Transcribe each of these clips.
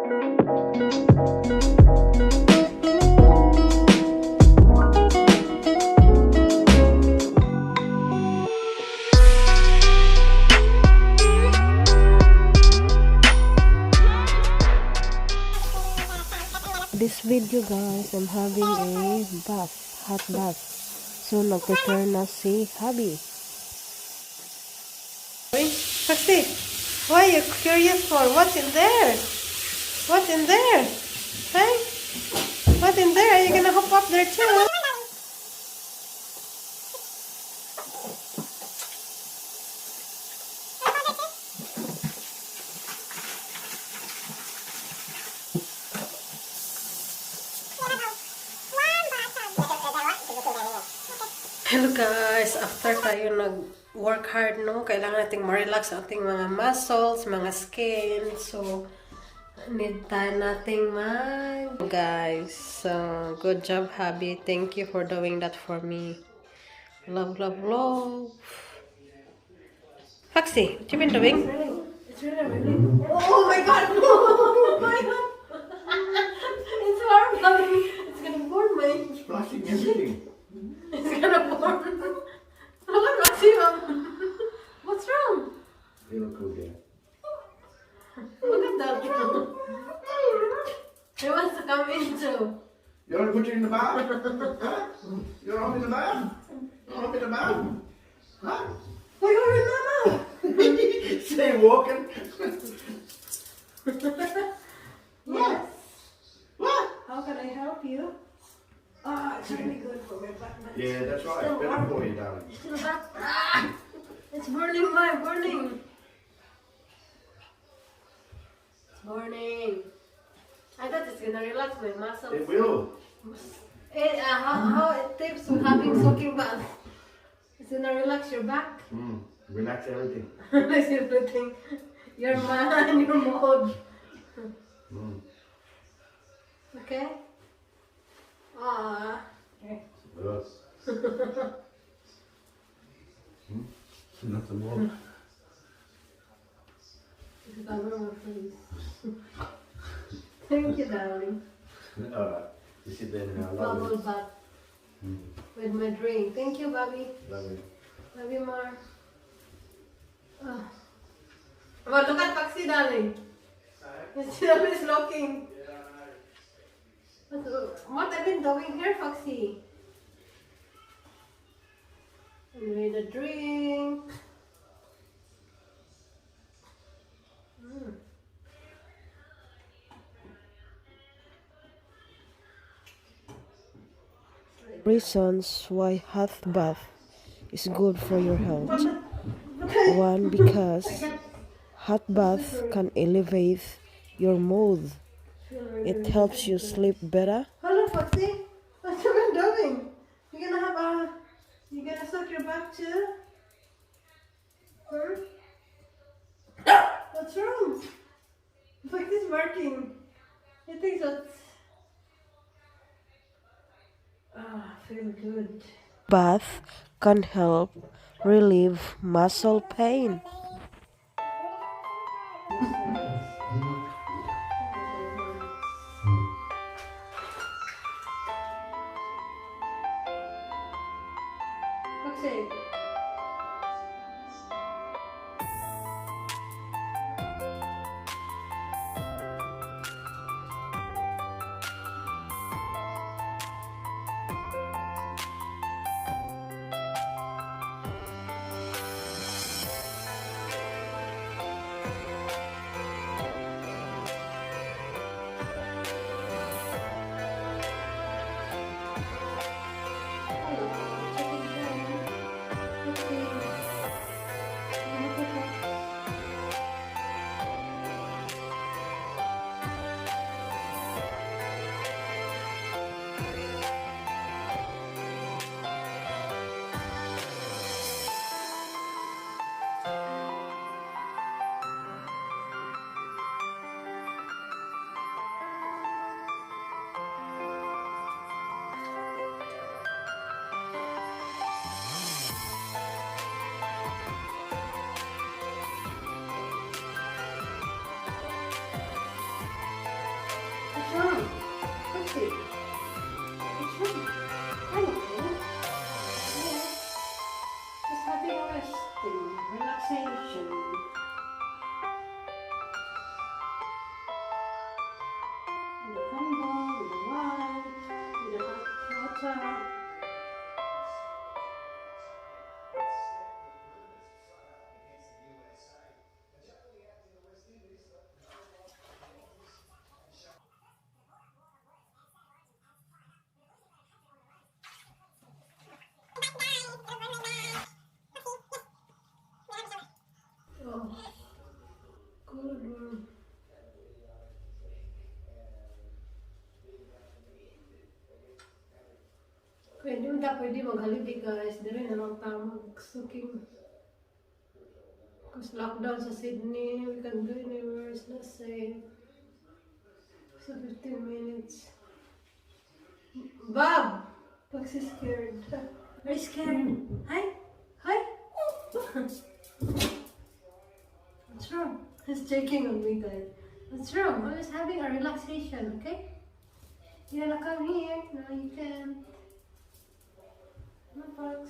This video guys, I'm having a bath, hot bath. So nag-prepare na si hubby. Foxy, why are you curious for? What's in there? What's in there? Hey? What's in there? Are you gonna hop up there too? Hello guys, after tayo nag-work hard, no, kailangan nating ma-relax ang ating mga muscles, mga skin. So, need tayo nating guys. So, good job, hubby. Thank you for doing that for me. Love, love, love. Foxy, what you been doing? It's really. Oh my god, no! Oh my god! It's warm, hubby. It's gonna burn me. It's splashing everything. It's gonna burn. Look at Foxy, Mom. What's wrong? You look cool there. Look at that. He wants to come in too. You want to put it in the bath? Huh? You want to hop in the bath? You want to hop in the bath? Huh? Look at him, Mama. Stay walking. Yes. What? How can I help you? Ah, it's really good for my back. Yeah, that's right. It's better for you, darling. It's burning, my burning. It's burning. I thought it's gonna relax my muscles. It will. How it tips with having soaking bath. It's gonna relax your back. Relax everything. Relax everything. Your mind, your mode. Okay? Ah. Okay. Yes. Not the more. Thank you, darling. Alright. You sit there now. Bubble Love bath with my drink. Thank you, Bobby. it. Love it. Love you more. Oh. Well, look at Foxy, darling. He's always looking. What have you been doing here, Foxy? You made a drink. Reasons why hot bath is good for your health. One, because hot bath can elevate your mood. It helps you sleep better. Hello, Foxy. What you been doing? You gonna suck your back too? Huh? What's wrong? Foxy's working. He thinks that's... feel good. Bath can help relieve muscle pain. Foxy. wrong? What's it? What's wrong? I'm okay. Yeah. Just having a resting, relaxation. With the candle, with the wine, with the hot water. Oh, good one. Pwede mag-holiday guys. Dire na lang tayo mag-suking. Because lockdown sa Sydney, we can go anywhere. It's not safe. So 15 minutes. Bob! Looks scared. Are you scared? Hi? Hi? What's wrong? He's checking on me guys. What's wrong? I was having a relaxation, okay? You wanna come here? No, you can't. No, Fox.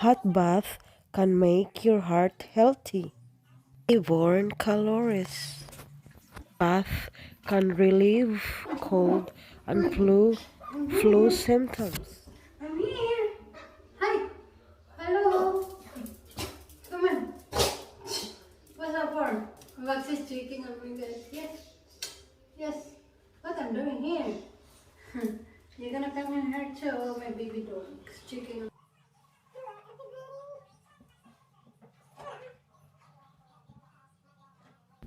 Hot bath can make your heart healthy. They burn calories. Bath can relieve cold and flu symptoms. I'm here. Hi. Hello. Come on. What's up, for? Fox is checking on me guys. Yes. Yes. What I'm doing here? You're gonna come in here too, my baby dog. Is checking on.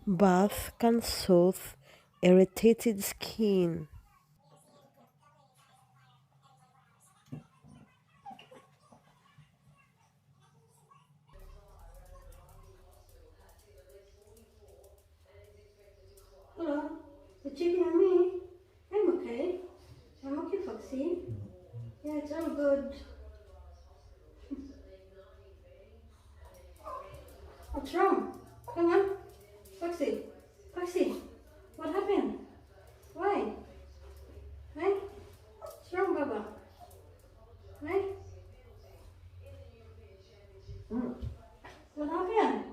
Bath can soothe irritated skin. Hello. You're checking on me? I'm okay. I'm okay, Foxy. Yeah, it's all good. What's wrong? Come on. Foxy. Foxy. What happened? Why? Hey? What's wrong, Baba? Hey? What happened?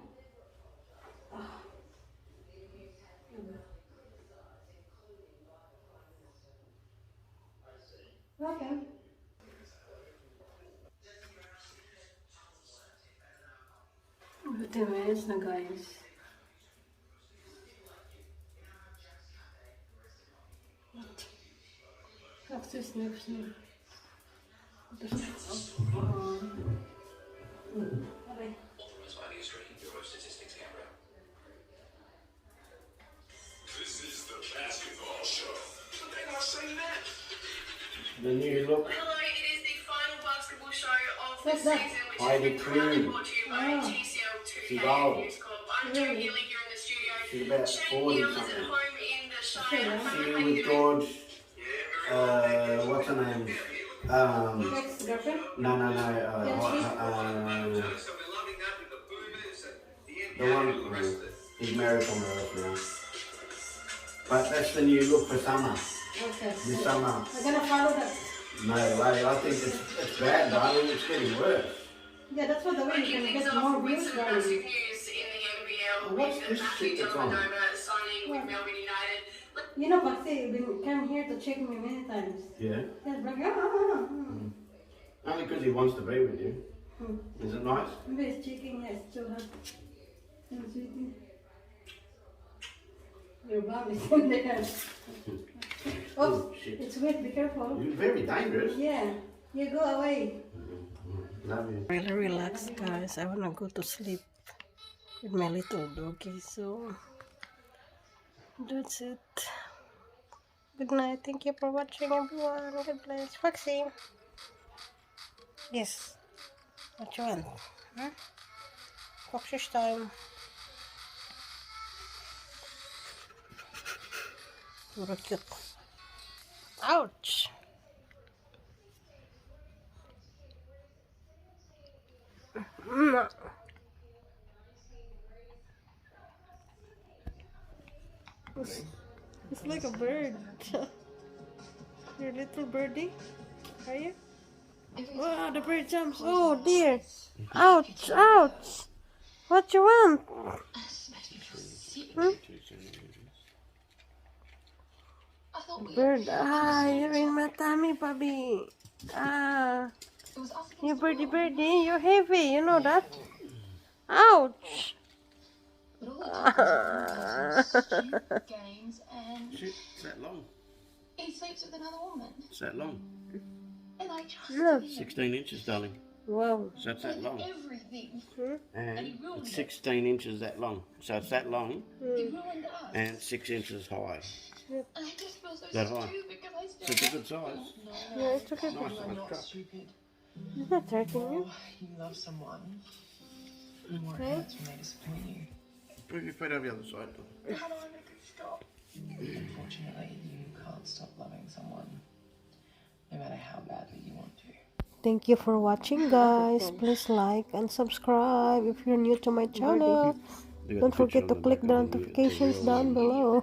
Okay. 15 minutes na guys. Foxy sniff sniff. Okay. This is the basketball show. They not saying that. The new look. Hello, it is the final basketball show of the What's that? season, which Heidi has been proudly Klum. brought to you by Oh. TCL2K She's old. News Corp. I'm Joe Healy here in the studio. She's about Shane 40 Gill is at something. home in the Shire. Okay, How She are you with doing? George. What's her name? Ex-girlfriend? No. The one he's married somewhere else now. But that's the new look for summer. Okay. This summer. We're gonna follow that. No way. I think it's bad, darling. It's getting worse. Yeah, that's what the way you Kicking can things get off more with views, some darling. massive news in the NBL What's with this Matthew shit that's on? Dellavedova signing with What? Melbourne United. You know, Foxy, you've been come here to check me many times. Yeah. Yes, but Only because he wants to be with you. Is it nice? maybe it's checking. Yes, too hot. It's sweetie. Your bum is in there. Oops, Oh, shit. it's wet. Be careful. You're very dangerous. Yeah, you go away. Love you. Really relaxed, guys. I wanna go to sleep with my little doggy. So that's it. Good night. Thank you for watching, everyone. God bless. Foxy. Yes. What you want? Huh? Foxy's time. You're cute. Ouch. Mm. It's like a bird. You're a little birdie, are you? Oh, the bird jumps. Oh dear. Ouch, ouch. What you want? Hmm? Bird. Ah, you're in my tummy, puppy. Ah, you birdie birdie. You're heavy. You know that? Ouch. Games and Shit, it's that long. he sleeps with another woman. It's that long. And I trust No. him 16 inches, darling. Wow. So it's that long. everything. And it's 16 inches that long. So it's that long He ruined us. and 6 inches high. And I just feel so That high. stupid because I So still it's a good size. Yeah, it's okay. Nice You're size not truck. stupid. It's not hurting you. Oh, you love someone. And what hurts when they disappoint you. Put your feet over the other side. How do I make it stop? Unfortunately, you can't stop loving someone, no matter how badly you want to. Thank you for watching, guys. Please like and subscribe if you're new to my channel. They got Don't the picture forget on to the click back the of notifications down below.